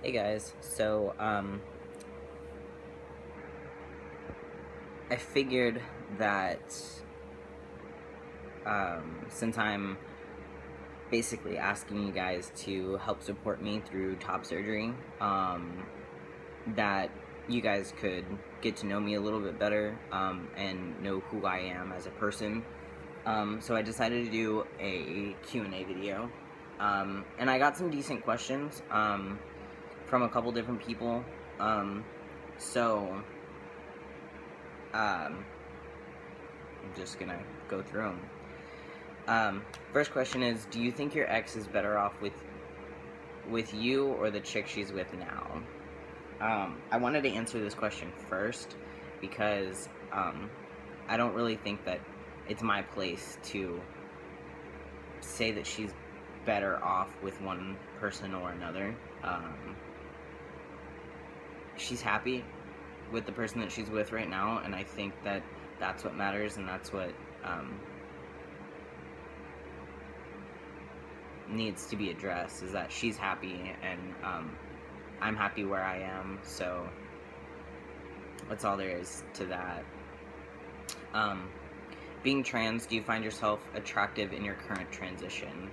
Hey guys, I figured that since I'm basically asking you guys to help support me through top surgery, that you guys could get to know me a little bit better and know who I am as a person. So I decided to do a Q&A video, and I got some decent questions from a couple different people. Um, so um, I'm just gonna go through them. First question is, do you think your ex is better off with you or the chick she's with now? I wanted to answer this question first because I don't really think that it's my place to say that she's better off with one person or another. She's happy with the person that she's with right now, and I think that that's what matters, and that's what needs to be addressed, is that she's happy and I'm happy where I am, so that's all there is to that. Being trans, do you find yourself attractive in your current transition?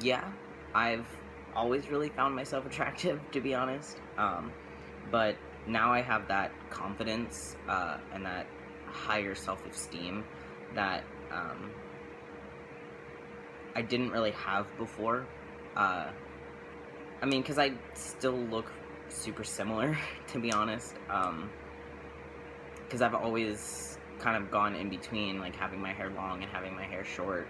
Yeah, I've always really found myself attractive, to be honest, but now I have that confidence and that higher self-esteem that I didn't really have before. I mean, because I still look super similar, to be honest. Because I've always kind of gone in between, like, having my hair long and having my hair short.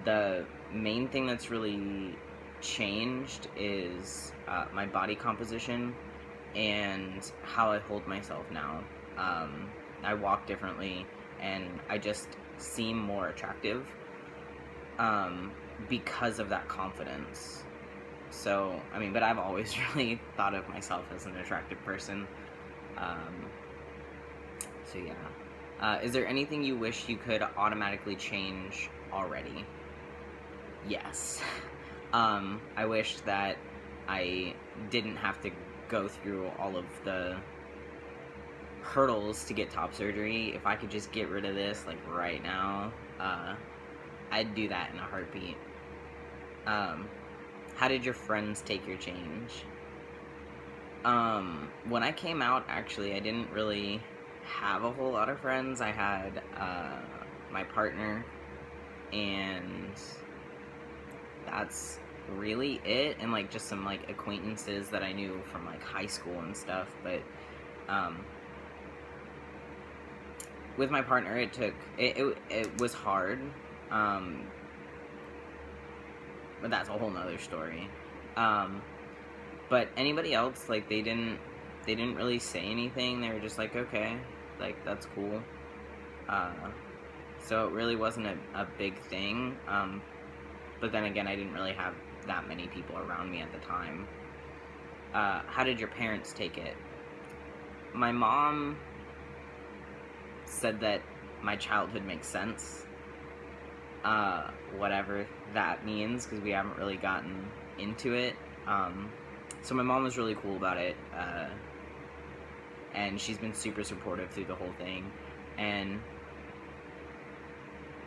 The main thing that's really changed is my body composition and how I hold myself now. I walk differently, and I just seem more attractive because of that confidence. So, I mean, but I've always really thought of myself as an attractive person. So yeah. Is there anything you wish you could automatically change already? Yes. I wish that I didn't have to go through all of the hurdles to get top surgery. If I could just get rid of this, like, right now, I'd do that in a heartbeat. How did your friends take your change? When I came out, actually, I didn't really have a whole lot of friends. I had my partner, and that's really it, and like just some like acquaintances that I knew from like high school and stuff. But with my partner, it was hard, but that's a whole nother story. But anybody else, like, they didn't really say anything. They were just like, okay, like, that's cool. So it really wasn't a big thing. But then again, I didn't really have that many people around me at the time. How did your parents take it? My mom said that my childhood makes sense. Whatever that means, because we haven't really gotten into it. So my mom was really cool about it, and she's been super supportive through the whole thing. And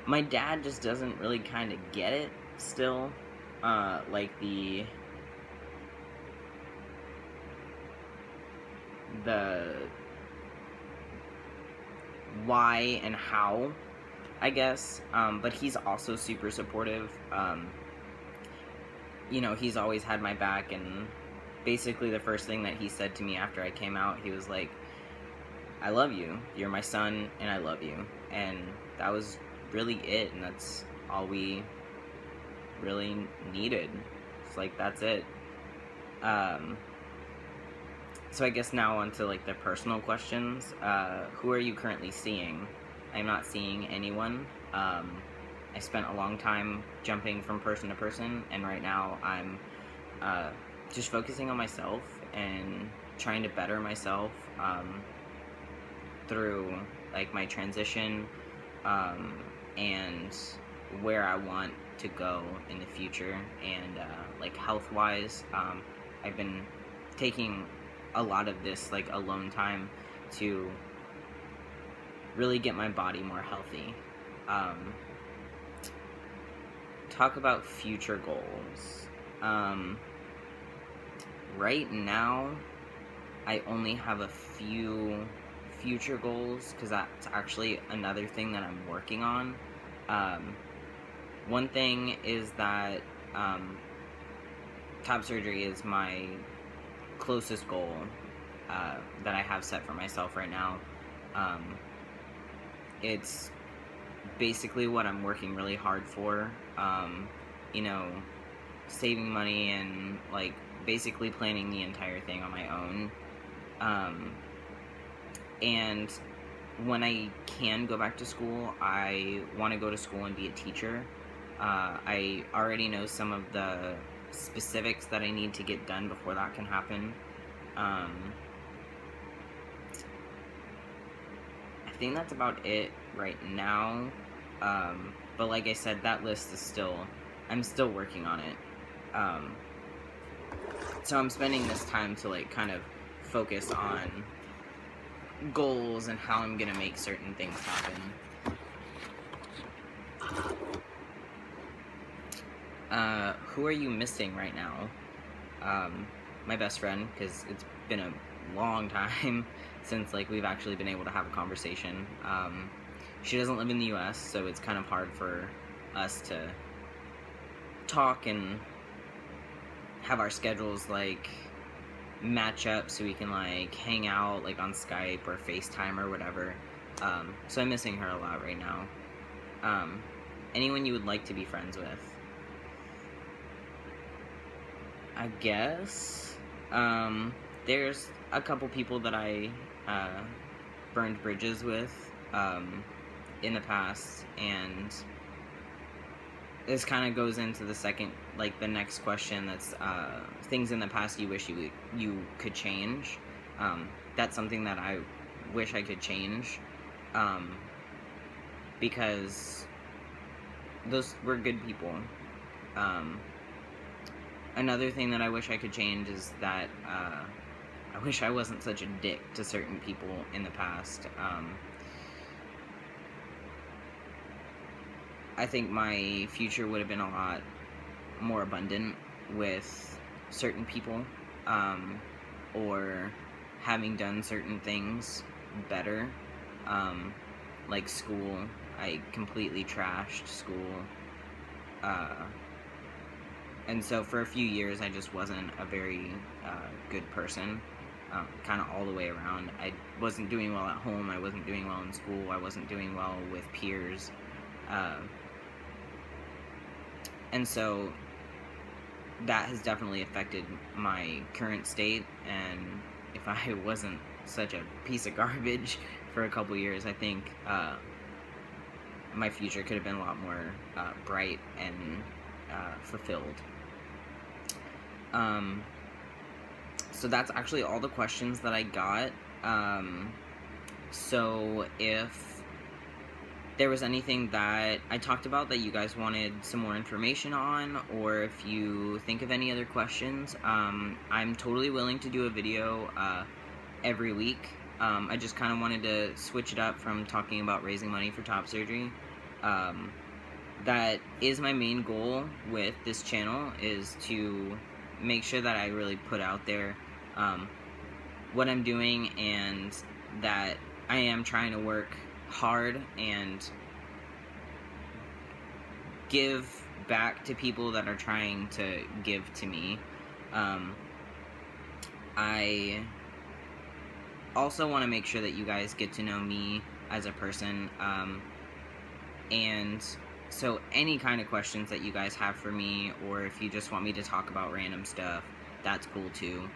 my dad just doesn't really kind of get it still, like the why and how, I guess, but he's also super supportive. You know, he's always had my back, and basically the first thing that he said to me after I came out, he was like, I love you, you're my son, and I love you. And that was really it, and that's all we really needed. It's like, that's it. So I guess now on to like the personal questions. Who are you currently seeing? I'm not seeing anyone. I spent a long time jumping from person to person, and right now I'm just focusing on myself and trying to better myself through like my transition and where I want to go in the future, and like health-wise, I've been taking a lot of this like alone time to really get my body more healthy. Talk about future goals. Right now, I only have a few future goals, because that's actually another thing that I'm working on. One thing is that top surgery is my closest goal that I have set for myself right now. It's basically what I'm working really hard for. You know, saving money and like basically planning the entire thing on my own. And when I can go back to school, I want to go to school and be a teacher. I already know some of the specifics that I need to get done before that can happen. I think that's about it right now. But like I said, that list is I'm still working on it. So I'm spending this time to like kind of focus on goals and how I'm gonna make certain things happen. Who are you missing right now? My best friend, because it's been a long time since like we've actually been able to have a conversation. She doesn't live in the US, so it's kind of hard for us to talk and have our schedules like match up so we can like hang out like on Skype or FaceTime or whatever. So I'm missing her a lot right now. Anyone you would like to be friends with? I guess there's a couple people that I burned bridges with in the past, and this kind of goes into the next question. That's things in the past you wish you could change. That's something that I wish I could change, because those were good people. Another thing that I wish I could change is that I wish I wasn't such a dick to certain people in the past. I think my future would have been a lot more abundant with certain people, or having done certain things better, like school. I completely trashed school, and so for a few years I just wasn't a very good person, kind of all the way around. I wasn't doing well at home, I wasn't doing well in school, I wasn't doing well with peers, and so that has definitely affected my current state. And if I wasn't such a piece of garbage for a couple years, I think my future could have been a lot more bright and fulfilled. So that's actually all the questions that I got. So if there was anything that I talked about that you guys wanted some more information on, or if you think of any other questions, I'm totally willing to do a video every week. I just kind of wanted to switch it up from talking about raising money for top surgery. That is my main goal with this channel, is to make sure that I really put out there what I'm doing, and that I am trying to work hard and give back to people that are trying to give to me. I also want to make sure that you guys get to know me as a person, and so any kind of questions that you guys have for me, or if you just want me to talk about random stuff, that's cool too.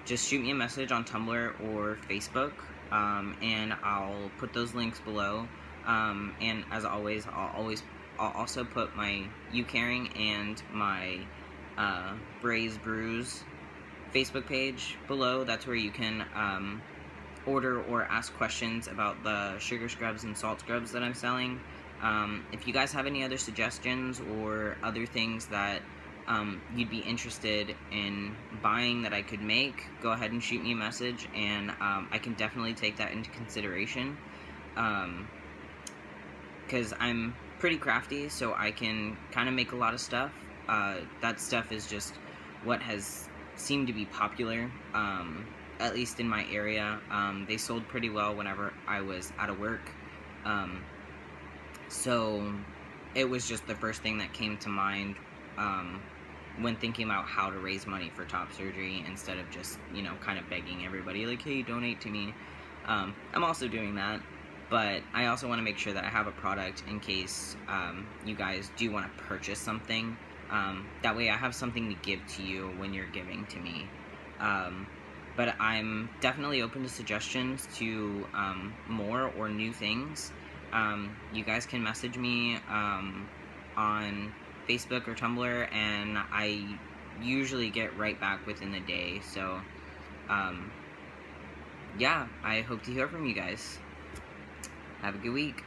Just shoot me a message on Tumblr or Facebook, and I'll put those links below. And as always, I'll also put my You Caring and my Brews Facebook page below. That's where you can order or ask questions about the sugar scrubs and salt scrubs that I'm selling. If you guys have any other suggestions or other things that you'd be interested in buying that I could make, go ahead and shoot me a message, and I can definitely take that into consideration. Because I'm pretty crafty, so I can kind of make a lot of stuff. That stuff is just what has seemed to be popular, at least in my area. They sold pretty well whenever I was out of work. So it was just the first thing that came to mind when thinking about how to raise money for top surgery, instead of just, you know, kind of begging everybody, like, hey, donate to me. I'm also doing that, but I also want to make sure that I have a product in case you guys do want to purchase something. That way I have something to give to you when you're giving to me. But I'm definitely open to suggestions to more or new things. You guys can message me on Facebook or Tumblr, and I usually get right back within the day. So, yeah, I hope to hear from you guys. Have a good week.